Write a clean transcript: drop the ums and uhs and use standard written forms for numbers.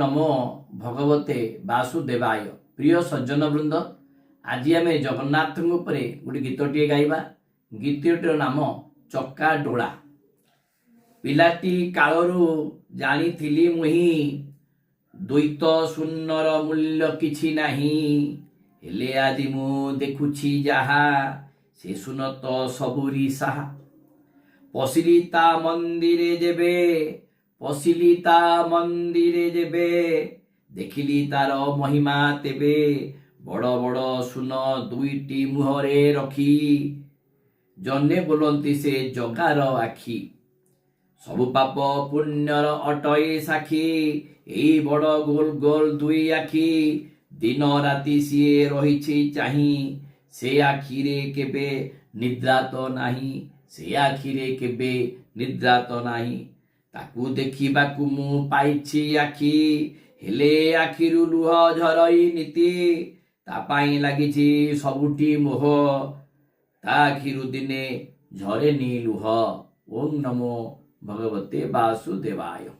नमो भगवते वासुदेवाय। प्रिय सज्जन वृंद, आज आम जगन्नाथ गोटे गीतटे गाइबा। गीतटीर नाम चक्का डोला। पिलाटी कालरू जानी मुही द्वैत शून्यर मूल्य किछि नाही, हेले आदि मु देखुछि जाहा से सुनत सबुरी साहा। पशिली ता मंदिरे जेबे पशिली ता मंदिरे जेबे, देखिली तार महिमा तेबे, बड़ बड़ सुन दुईटी मुहरे रखी, जने बोलती से जगार आखि। सबु पाप पुण्यर अटई साखी, एई बड़ गोल गोल दुई आखि, दिन राति सीए रहिछि चाही, से आखिरे केबे निद्रा तो नाही, से आखिरे केबे निद्रा तो नाही। ताकू देखिबाकू मु पाइछि आखि, हेले आखिरु लुह झरई नीति, ता पाई लागिछि सबुटी मोह, ता आखिरु दिने झरेनी लुह। ओम नमो भगवते वासुदेवाय।